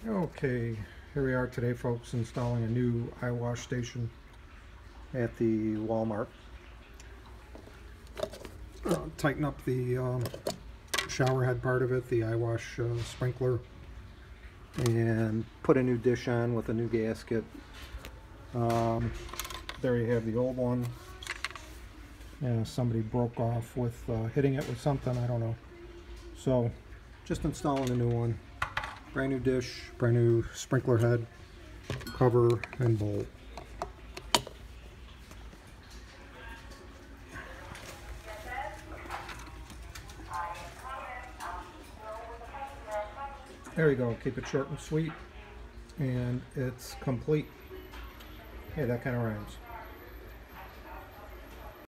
Okay, here we are today, folks, installing a new eye wash station at the Walmart. Tighten up the shower head part of it, the eye wash sprinkler, and put a new dish on with a new gasket. There you have the old one. Somebody broke off with hitting it with something, I don't know. So just installing a new one. Brand new dish, brand new sprinkler head, cover, and bowl. There you go. Keep it short and sweet, and it's complete. Hey, that kind of rhymes.